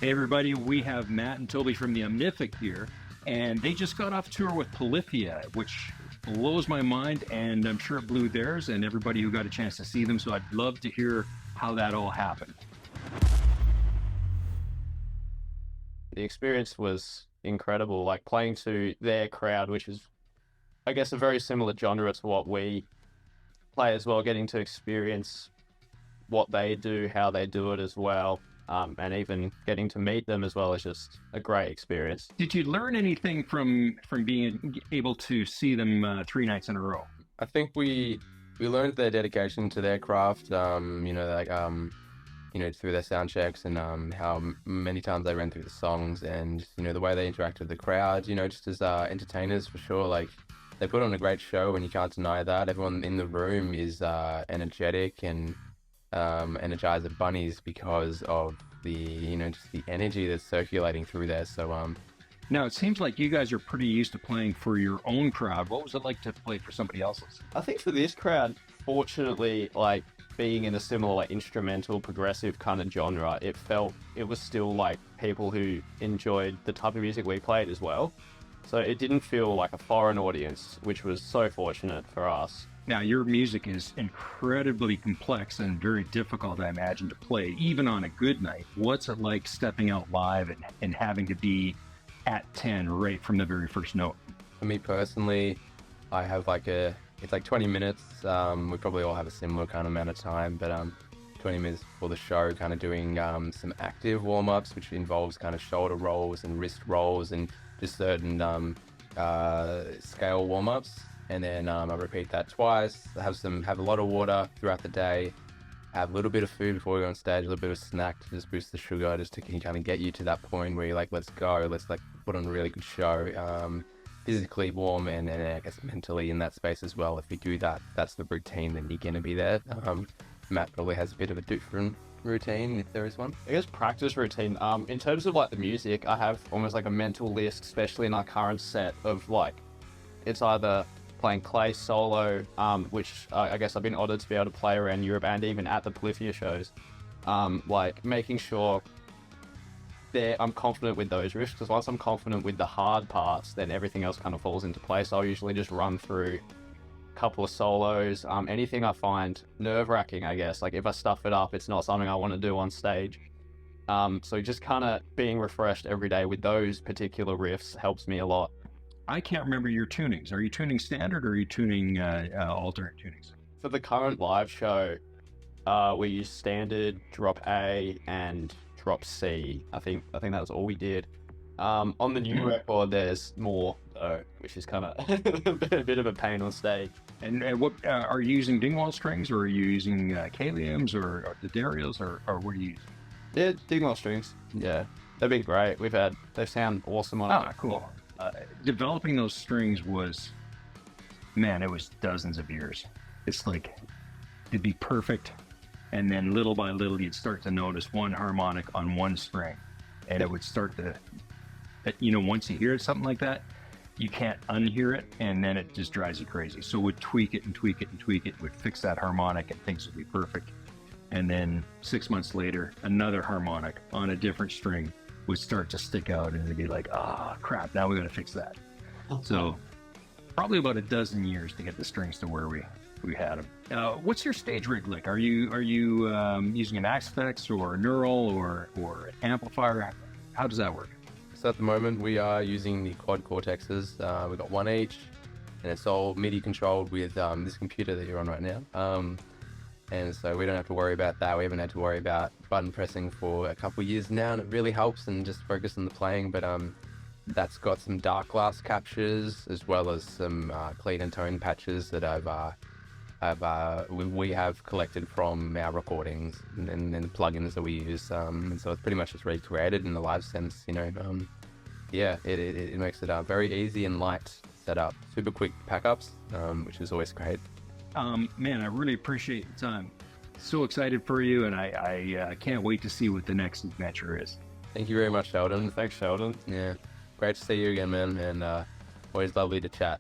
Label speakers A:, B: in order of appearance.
A: Hey everybody, we have Matt and Toby from the Omnific here, and they just got off tour with Polyphia, which blows my mind, and I'm sure it blew theirs and everybody who got a chance to see them, so I'd love to hear how that all happened.
B: The experience was incredible, like playing to their crowd, which is, I guess, a very similar genre to what we play as well, getting to experience what they do, how they do it as well, and even getting to meet them as well is just a great experience.
A: Did you learn anything from being able to see them 3 nights in a row?
C: I think we learned their dedication to their craft. Through their sound checks and how many times they ran through the songs, and the way they interact with the crowd. Just as entertainers for sure. Like they put on a great show, and you can't deny that. Everyone in the room is energetic and Energizer bunnies because of the just the energy that's circulating through there. So
A: Now, it seems like you guys are pretty used to playing for your own crowd. What was it like to play for somebody else's?
B: I think for this crowd, fortunately, like being in a similar like instrumental progressive kind of genre, it was still like people who enjoyed the type of music we played as well. So it didn't feel like a foreign audience, which was so fortunate for us.
A: Now, your music is incredibly complex and very difficult, I imagine, to play, even on a good night. What's it like stepping out live and having to be at 10 right from the very first note?
C: for me personally, I have it's like 20 minutes. We probably all have a similar kind of amount of time, but 20 minutes before the show, kind of doing some active warm-ups, which involves kind of shoulder rolls and wrist rolls and just certain scale warm-ups. And then I repeat that twice. Have a lot of water throughout the day. Have a little bit of food before we go on stage, a little bit of snack to just boost the sugar, just to kind of get you to that point where you're like, let's go, let's like put on a really good show. Physically warm and I guess mentally in that space as well. If we do that, that's the routine, then you're gonna be there. Matt probably has a bit of a different routine, if there is one.
B: I guess practice routine. In terms of like the music, I have almost like a mental list, especially in our current set, of like, it's either playing clay solo, which I guess I've been honoured to be able to play around Europe and even at the Polyphia shows. Like making sure I'm confident with those riffs, because once I'm confident with the hard parts, then everything else kind of falls into place. I'll usually just run through a couple of solos, anything I find nerve-wracking, I guess. Like if I stuff it up, it's not something I want to do on stage. So just kind of being refreshed every day with those particular riffs helps me a lot.
A: I can't remember your tunings. Are you tuning standard or are you tuning alternate tunings?
B: For the current live show, we use standard, drop A, and drop C. I think that was all we did. On the new record, there's more, which is kind of a bit of a pain on stage.
A: And what are you using Dingwall strings, or are you using Kaliums or the Darios, or what are you using?
B: Yeah, Dingwall strings. Yeah, they've been great. They sound awesome on it.
A: Ah, cool. Developing those strings was, man, it was dozens of years. It's like, it'd be perfect. And then little by little, you'd start to notice one harmonic on one string. And it would start to, once you hear something like that, you can't unhear it. And then it just drives you crazy. So we'd tweak it and tweak it and tweak it. We'd fix that harmonic and things would be perfect. And then 6 months later, another harmonic on a different string would start to stick out, and it'd be like, crap, now we got to fix that. So probably about a dozen years to get the strings to where we had them. What's your stage rig like? Are you using an Axe-Fx or a neural or an amplifier? How does that work?
C: So at the moment we are using the quad cortexes. We've got one each, and it's all MIDI controlled with this computer that you're on right now. And so we don't have to worry about that. We haven't had to worry about button pressing for a couple of years now, and it really helps, and just focus on the playing. But that's got some dark glass captures, as well as some clean and tone patches that we have collected from our recordings and the plugins that we use. And so it's pretty much just recreated in the live sense, it makes it very easy and light setup. Super quick pack-ups, which is always great.
A: Man, I really appreciate your time. So excited for you, and I can't wait to see what the next adventure is.
C: Thank you very much, Sheldon.
B: Thanks, Sheldon.
C: Yeah, great to see you again, man, and always lovely to chat.